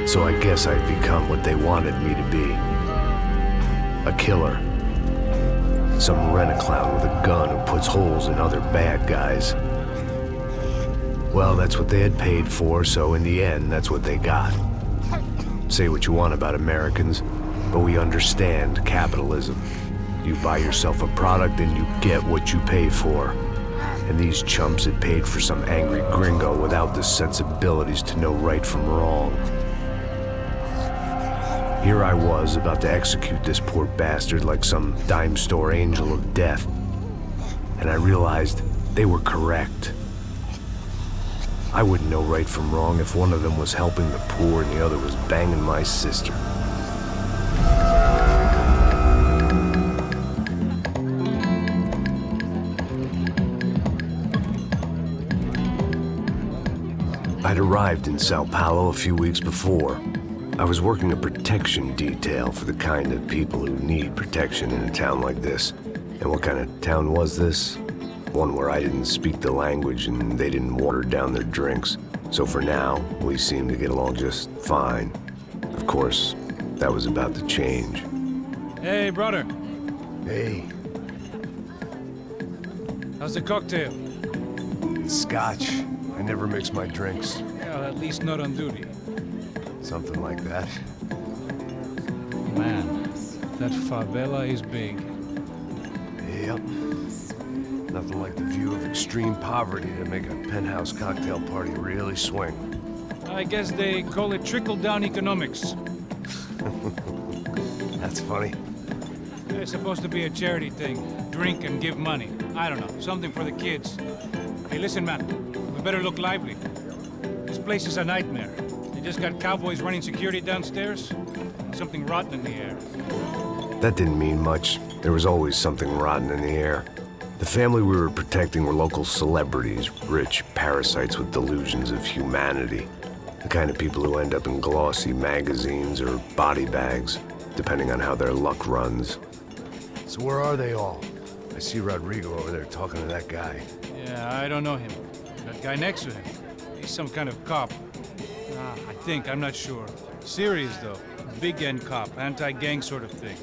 So I guess I'd become what they wanted me to be. A killer. Some rent-a-clown with a gun who puts holes in other bad guys. Well, that's what they had paid for, so in the end, that's what they got. Say what you want about Americans, but we understand capitalism. You buy yourself a product and you get what you pay for. And these chumps had paid for some angry gringo without the sensibilities to know right from wrong. Here I was, about to execute this poor bastard like some dime store angel of death. And I realized they were correct. I wouldn't know right from wrong if one of them was helping the poor and the other was banging my sister. I'd arrived in Sao Paulo a few weeks before. I was working a protection detail for the kind of people who need protection in a town like this. And what kind of town was this? One where I didn't speak the language and they didn't water down their drinks. So for now, we seemed to get along just fine. Of course, that was about to change. Hey, brother. Hey. How's the cocktail? It's scotch. I never mix my drinks. Well, at least not on duty. Something like that. Man, that favela is big. Yep. Nothing like the view of extreme poverty to make a penthouse cocktail party really swing. I guess they call it trickle-down economics. That's funny. It's supposed to be a charity thing. Drink and give money. I don't know, something for the kids. Hey, listen, man. We better look lively. This place is a nightmare. They just got cowboys running security downstairs. Something rotten in the air. That didn't mean much. There was always something rotten in the air. The family we were protecting were local celebrities, rich parasites with delusions of humanity. The kind of people who end up in glossy magazines or body bags, depending on how their luck runs. So where are they all? I see Rodrigo over there talking to that guy. Yeah, I don't know him. That guy next to him. He's some kind of cop. I think, I'm not sure. Serious, though. Big end cop, anti-gang sort of thing.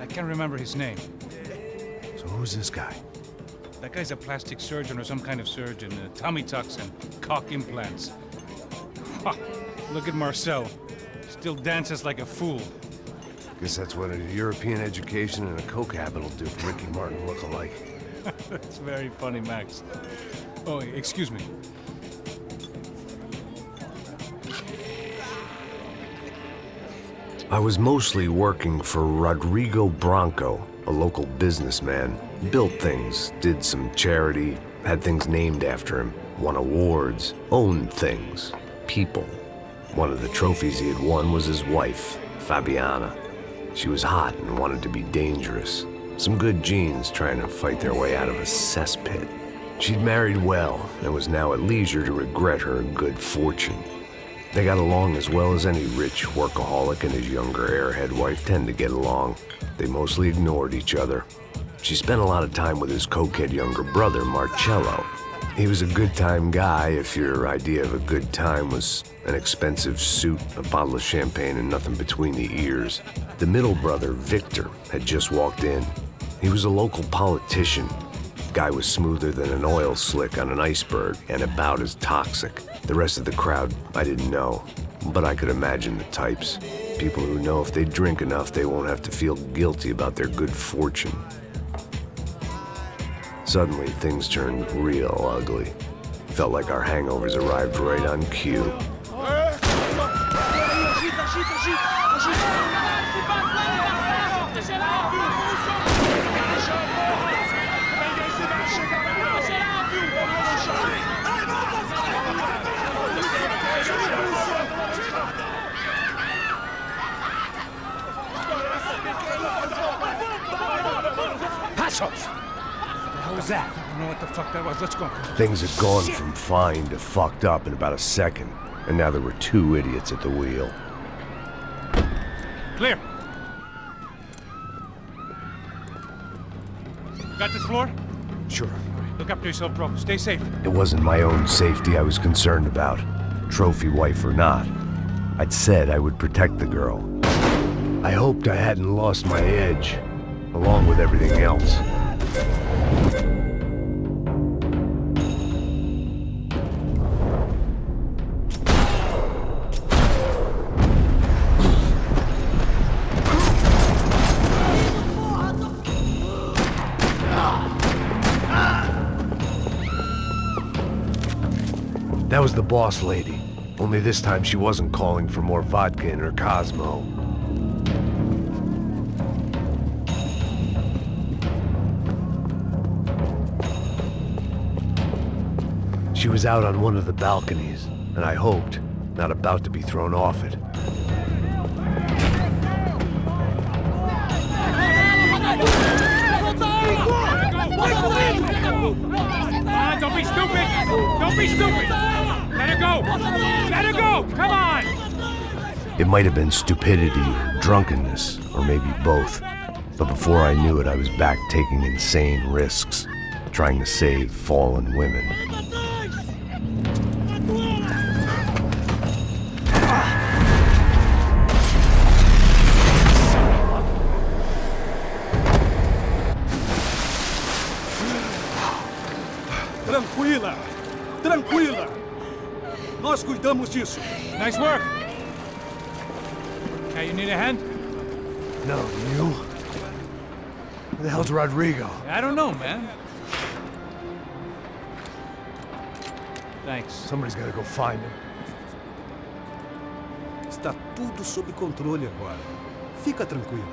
I can't remember his name. So who's this guy? That guy's a plastic surgeon or some kind of surgeon. Tummy tucks and cock implants. Ha! Look at Marcel. Still dances like a fool. Guess that's what a European education and a coke habit will do for Ricky Martin look-alike. That's very funny, Max. Oh, excuse me. I was mostly working for Rodrigo Branco, a local businessman. Built things, did some charity, had things named after him, won awards, owned things, people. One of the trophies he had won was his wife, Fabiana. She was hot and wanted to be dangerous. Some good genes trying to fight their way out of a cesspit. She'd married well and was now at leisure to regret her good fortune. They got along as well as any rich workaholic and his younger airhead wife tend to get along. They mostly ignored each other. She spent a lot of time with his cokehead younger brother, Marcello. He was a good-time guy if your idea of a good time was an expensive suit, a bottle of champagne, and nothing between the ears. The middle brother, Victor, had just walked in. He was a local politician. Guy was smoother than an oil slick on an iceberg and about as toxic. The rest of the crowd, I didn't know, but I could imagine the types. People who know if they drink enough, they won't have to feel guilty about their good fortune. Suddenly, things turned real ugly. Felt like our hangovers arrived right on cue. What was that? I don't know what the fuck that was. Let's go. Things had gone from fine to fucked up in about a second, and now there were two idiots at the wheel. Clear. Got this floor? Sure. Look after yourself, bro. Stay safe. It wasn't my own safety I was concerned about, trophy wife or not. I'd said I would protect the girl. I hoped I hadn't lost my edge, along with everything else. That was the boss lady. Only this time she wasn't calling for more vodka in her Cosmo. She was out on one of the balconies, and I hoped, not about to be thrown off it. Don't be stupid! Don't be stupid! Let her go! Let her go! Come on! It might have been stupidity, drunkenness, or maybe both. But before I knew it, I was back taking insane risks, trying to save fallen women. Tranquila! Tranquila! Nós cuidamos disso. Nice work! Hey, you need a hand? No, you? Who the hell's Rodrigo? I don't know, man. Thanks. Somebody's gotta go find him. Está tudo sob controle agora. Fica tranquila.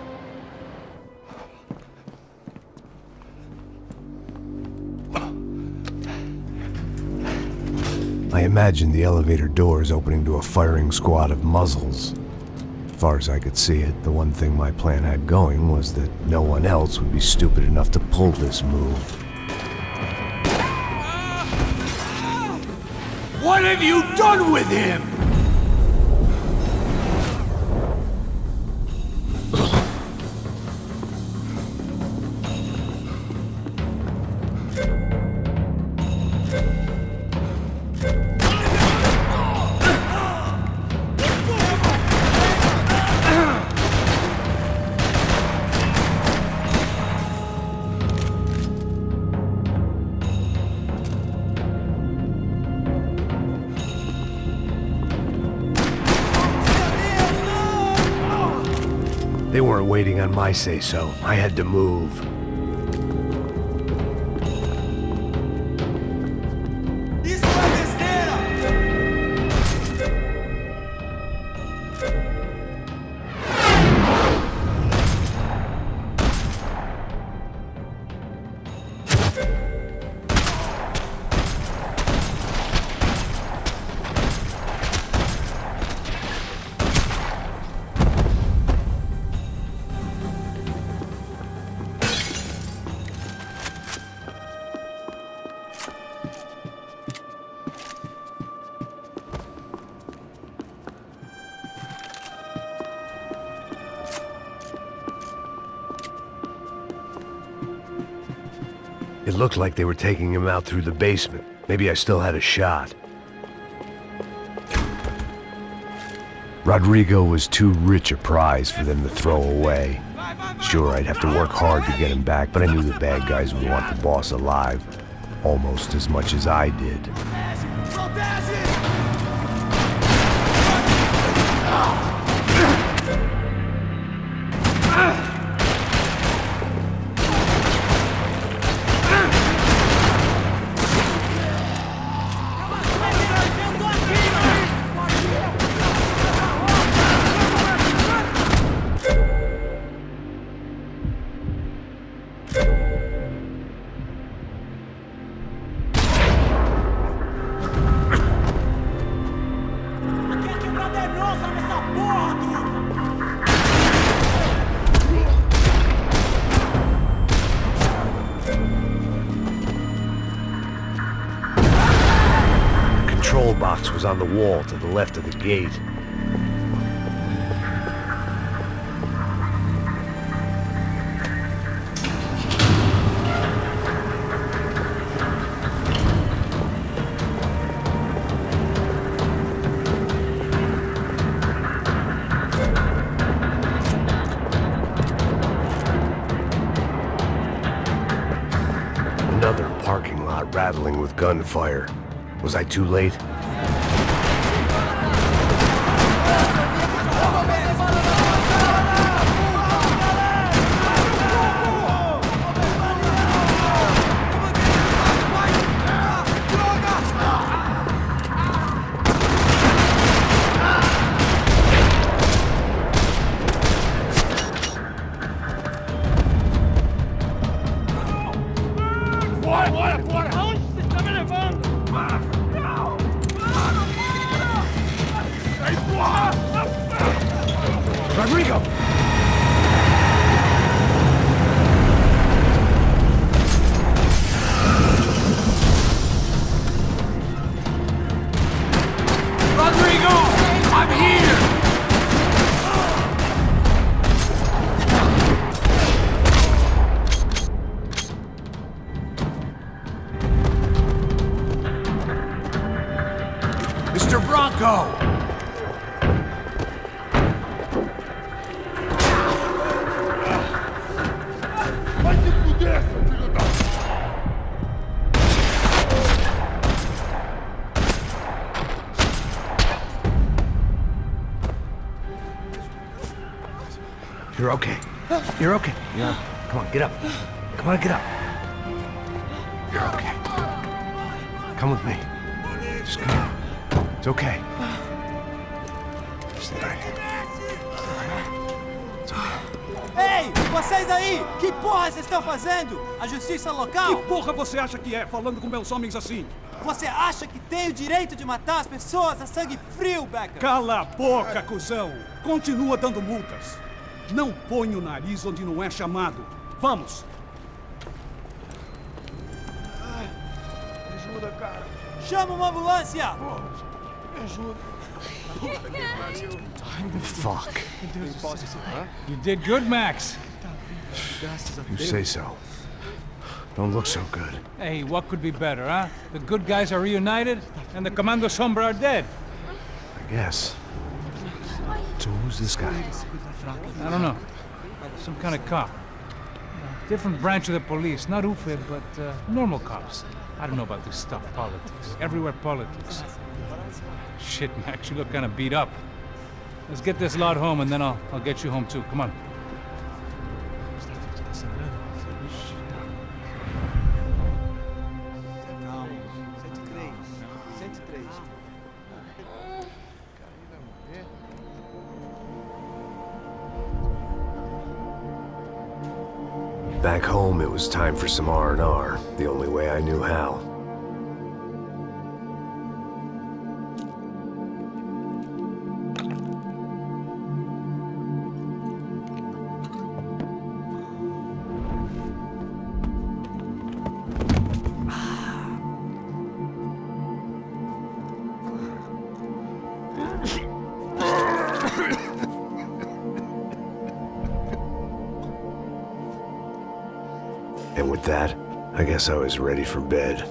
I imagined the elevator doors opening to a firing squad of muzzles. As far as I could see it, the one thing my plan had going was that no one else would be stupid enough to pull this move. What have you done with him? They weren't waiting on my say-so. I had to move. It looked like they were taking him out through the basement. Maybe I still had a shot. Rodrigo was too rich a prize for them to throw away. Sure, I'd have to work hard to get him back, but I knew the bad guys would want the boss alive, almost as much as I did. The control box was on the wall to the left of the gate. rattling with gunfire. Was I too late? Rodrigo! Rodrigo! I'm here! Mr. Bronco! You're okay. You're okay. Yeah. Come on, get up. Come on, get up. You're okay. Come with me. Just come on. It's okay. Stay right here. It's okay. Ei, vocês aí! Que porra vocês estão fazendo? A justiça local? Que porra você acha que é, falando com meus homens assim? Você acha que tem o direito de matar as pessoas a sangue frio, Becker? Cala a boca, cuzão! Continua dando multas. Não põe o nariz onde não é chamado. Vamos! Ajuda, cara. Chama uma ambulância! Me ajuda. Fuck. You did good, Max. You say so. Don't look so good. Hey, what could be better, huh? The good guys are reunited, and the Commando Sombra are dead. I guess. So who's this guy? I don't know. Some kind of cop. Different branch of the police. Not UFE, but normal cops. I don't know about this stuff, politics. Everywhere politics. Shit, Max, you look kind of beat up. Let's get this lot home, and then I'll get you home too. Come on. Back home, it was time for some R&R, the only way I knew how. And with that, I guess I was ready for bed.